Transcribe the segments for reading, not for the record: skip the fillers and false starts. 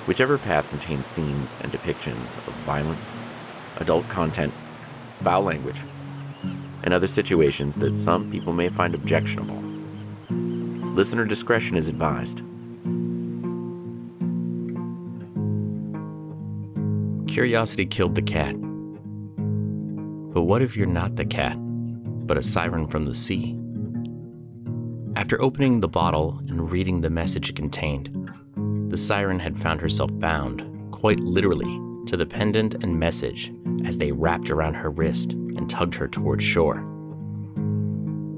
Whichever Path contains scenes and depictions of violence, adult content, foul language, and other situations that some people may find objectionable. Listener discretion is advised. Curiosity killed the cat. But what if you're not the cat, but a siren from the sea? After opening the bottle and reading the message it contained, the siren had found herself bound, quite literally, to the pendant and message as they wrapped around her wrist and tugged her towards shore.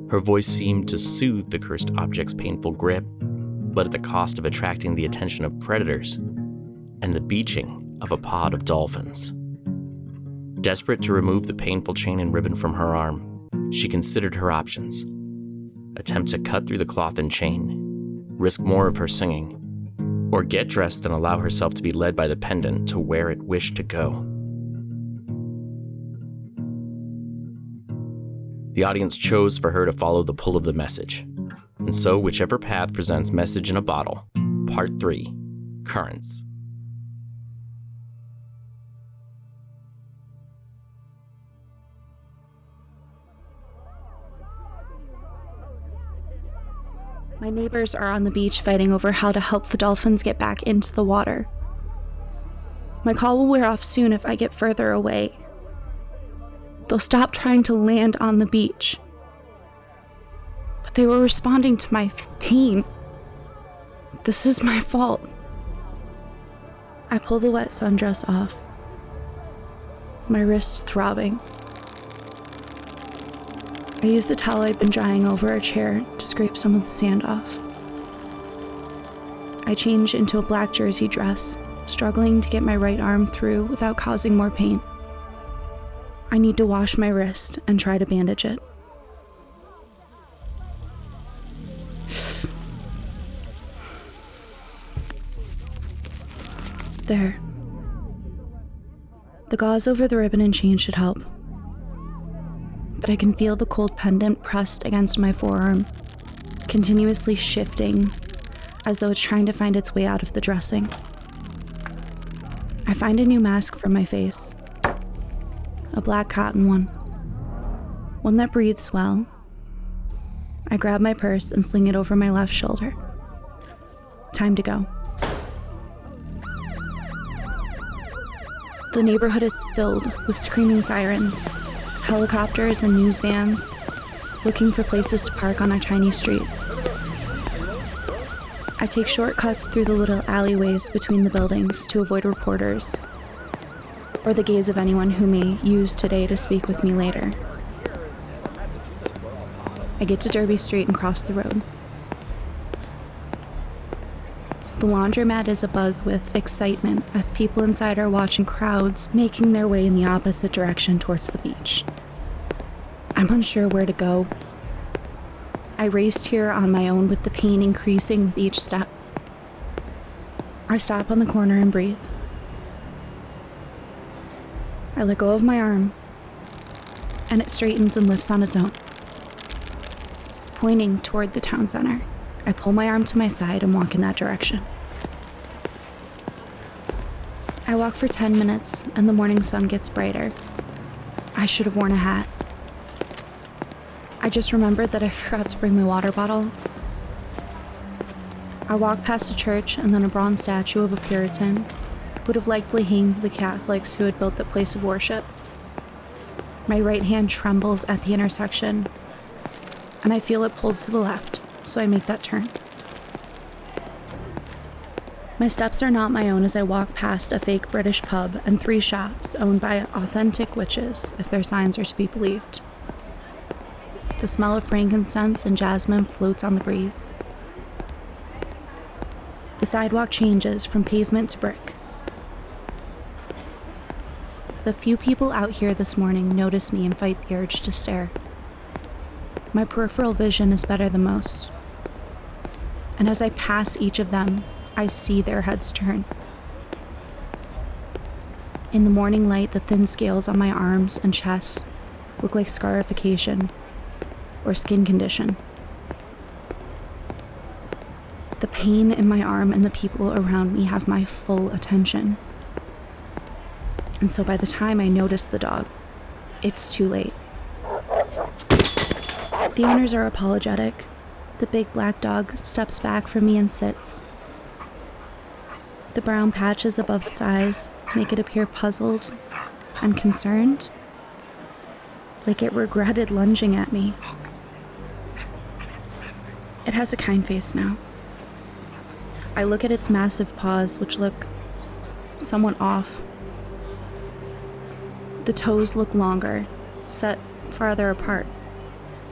Her voice seemed to soothe the cursed object's painful grip, but at the cost of attracting the attention of predators and the beaching of a pod of dolphins. Desperate to remove the painful chain and ribbon from her arm, she considered her options. Attempt to cut through the cloth and chain, risk more of her singing, or get dressed and allow herself to be led by the pendant to where it wished to go. The audience chose for her to follow the pull of the message, and so Whichever Path Presents Message in a Bottle, Part 3, Currents. My neighbors are on the beach fighting over how to help the dolphins get back into the water. My call will wear off soon if I get further away. They'll stop trying to land on the beach. But they were responding to my pain. This is my fault. I pull the wet sundress off, my wrist throbbing. I use the towel I'd been drying over a chair to scrape some of the sand off. I change into a black jersey dress, struggling to get my right arm through without causing more pain. I need to wash my wrist and try to bandage it. There. The gauze over the ribbon and chain should help. But I can feel the cold pendant pressed against my forearm, continuously shifting as though it's trying to find its way out of the dressing. I find a new mask for my face, a black cotton one that breathes well. I grab my purse and sling it over my left shoulder. Time to go. The neighborhood is filled with screaming sirens, helicopters and news vans, looking for places to park on our tiny streets. I take shortcuts through the little alleyways between the buildings to avoid reporters, or the gaze of anyone who may use today to speak with me later. I get to Derby Street and cross the road. The laundromat is abuzz with excitement as people inside are watching crowds making their way in the opposite direction towards the beach. I'm unsure where to go. I raced here on my own with the pain increasing with each step. I stop on the corner and breathe. I let go of my arm, and it straightens and lifts on its own. Pointing toward the town center, I pull my arm to my side and walk in that direction. I walk for 10 minutes, and the morning sun gets brighter. I should have worn a hat. I just remembered that I forgot to bring my water bottle. I walk past a church and then a bronze statue of a Puritan who would have likely hanged the Catholics who had built the place of worship. My right hand trembles at the intersection, and I feel it pulled to the left, so I make that turn. My steps are not my own as I walk past a fake British pub and 3 shops owned by authentic witches, if their signs are to be believed. The smell of frankincense and jasmine floats on the breeze. The sidewalk changes from pavement to brick. The few people out here this morning notice me and fight the urge to stare. My peripheral vision is better than most. And as I pass each of them, I see their heads turn. In the morning light, the thin scales on my arms and chest look like scarification or skin condition. The pain in my arm and the people around me have my full attention. And so by the time I notice the dog, it's too late. The owners are apologetic. The big black dog steps back from me and sits. The brown patches above its eyes make it appear puzzled and concerned, like it regretted lunging at me. It has a kind face now. I look at its massive paws, which look somewhat off. The toes look longer, set farther apart.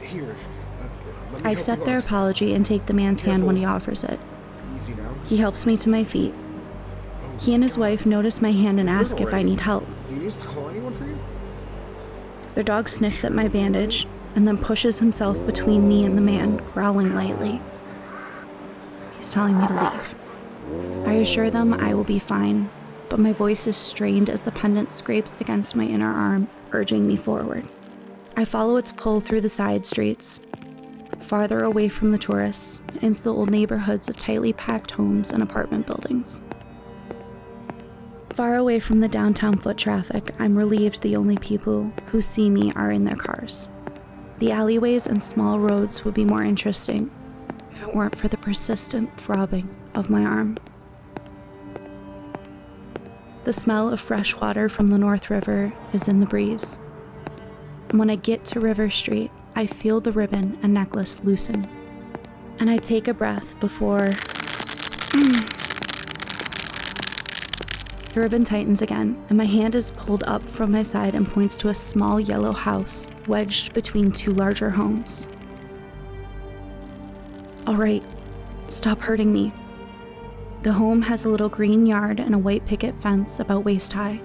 Here, let me I help accept you their out. apology and take the man's hand when he Careful. offers it. Easy now. He helps me to my feet. Oh, He and his wife notice my hand and ask if I need help. Do you need us to call anyone for you? Their dog sniffs at my bandage and then pushes himself between me and the man, growling lightly. He's telling me to leave. I assure them I will be fine, but my voice is strained as the pendant scrapes against my inner arm, urging me forward. I follow its pull through the side streets, farther away from the tourists, into the old neighborhoods of tightly packed homes and apartment buildings. Far away from the downtown foot traffic, I'm relieved the only people who see me are in their cars. The alleyways and small roads would be more interesting if it weren't for the persistent throbbing of my arm. The smell of fresh water from the North River is in the breeze. And when I get to River Street, I feel the ribbon and necklace loosen. And I take a breath before the ribbon tightens again, and my hand is pulled up from my side and points to a small yellow house wedged between two larger homes. All right, stop hurting me. The home has a little green yard and a white picket fence about waist high.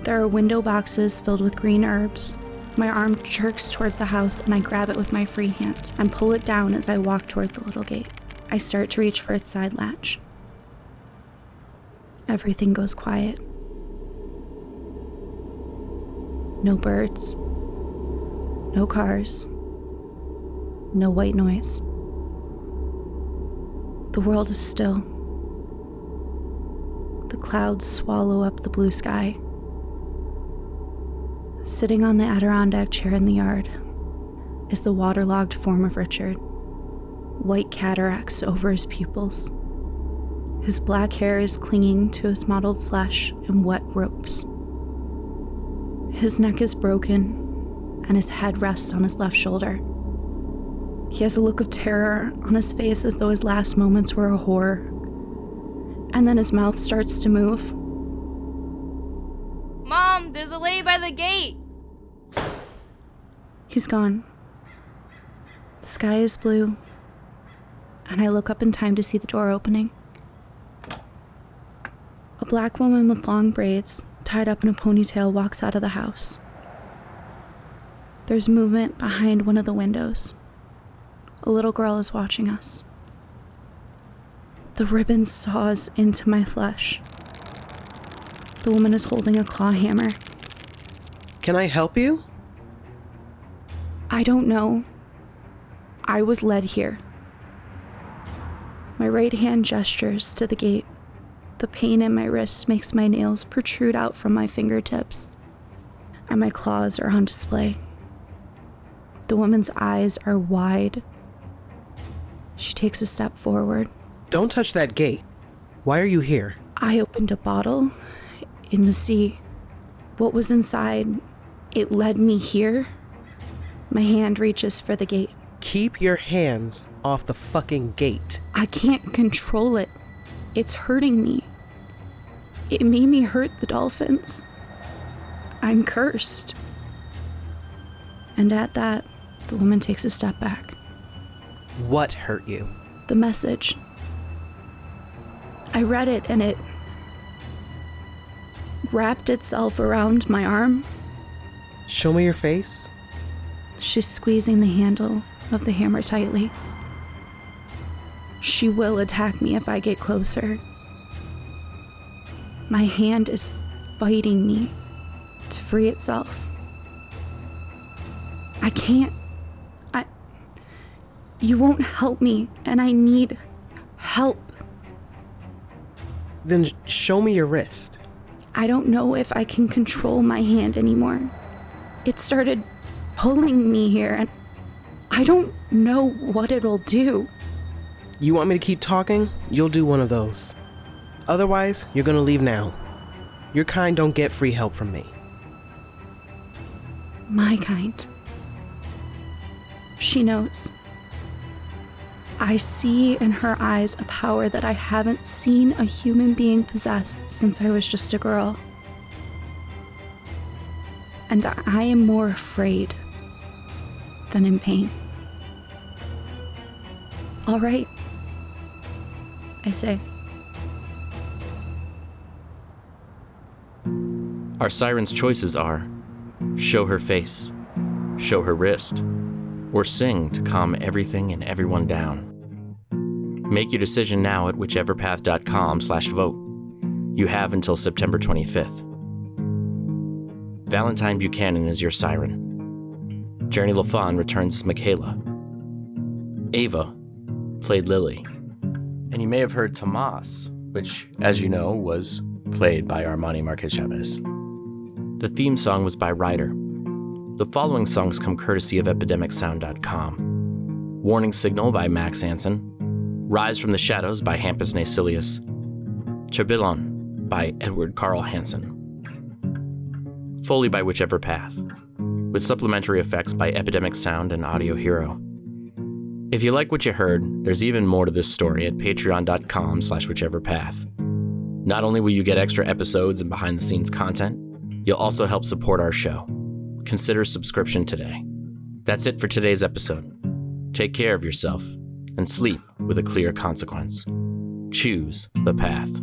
There are window boxes filled with green herbs. My arm jerks towards the house and I grab it with my free hand and pull it down as I walk toward the little gate. I start to reach for its side latch. Everything goes quiet. No birds. No cars. No white noise. The world is still. The clouds swallow up the blue sky. Sitting on the Adirondack chair in the yard is the waterlogged form of Richard, white cataracts over his pupils. His black hair is clinging to his mottled flesh in wet ropes. His neck is broken, and his head rests on his left shoulder. He has a look of terror on his face as though his last moments were a horror. And then his mouth starts to move. Mom, there's a lady by the gate. He's gone. The sky is blue, and I look up in time to see the door opening. A black woman with long braids, tied up in a ponytail, walks out of the house. There's movement behind one of the windows. A little girl is watching us. The ribbon saws into my flesh. The woman is holding a claw hammer. Can I help you? I don't know. I was led here. My right hand gestures to the gate. The pain in my wrist makes my nails protrude out from my fingertips, and my claws are on display. The woman's eyes are wide. She takes a step forward. Don't touch that gate. Why are you here? I opened a bottle in the sea. What was inside, it led me here. My hand reaches for the gate. Keep your hands off the fucking gate. I can't control it. It's hurting me. It made me hurt the dolphins. I'm cursed. And at that, the woman takes a step back. What hurt you? The message. I read it and it wrapped itself around my arm. Show me your face. She's squeezing the handle of the hammer tightly. She will attack me if I get closer. My hand is fighting me to free itself. I can't. You won't help me, and I need Help. Then show me your wrist. I don't know if I can control my hand anymore. It started pulling me here, and I don't know what it'll do. You want me to keep talking? You'll do one of those. Otherwise, you're gonna leave now. Your kind don't get free help from me. My kind. She knows. I see in her eyes a power that I haven't seen a human being possess since I was just a girl. And I am more afraid than in pain. All right, I say. Our siren's choices are show her face, show her wrist, or sing to calm everything and everyone down. Make your decision now at witcheverpath.com/vote. You have until September 25th. Valentine Buchanan is your siren. Journey LaFawn returns as Michaela. Ava played Lily. And you may have heard Tomas, which, as you know, was played by Armani Marquez Chavez. The theme song was by Ryder. The following songs come courtesy of epidemicsound.com. Warning Signal by Max Anson. Rise from the Shadows by Hampus Nacilius. Chabilon by Edward Carl Hansen. Foley by Witchever Path, with supplementary effects by Epidemic Sound and Audio Hero. If you like what you heard, there's even more to this story at patreon.com/whicheverpath. Not only will you get extra episodes and behind-the-scenes content, you'll also help support our show. Consider subscription today. That's it for today's episode. Take care of yourself and sleep with a clear consequence. Choose the path.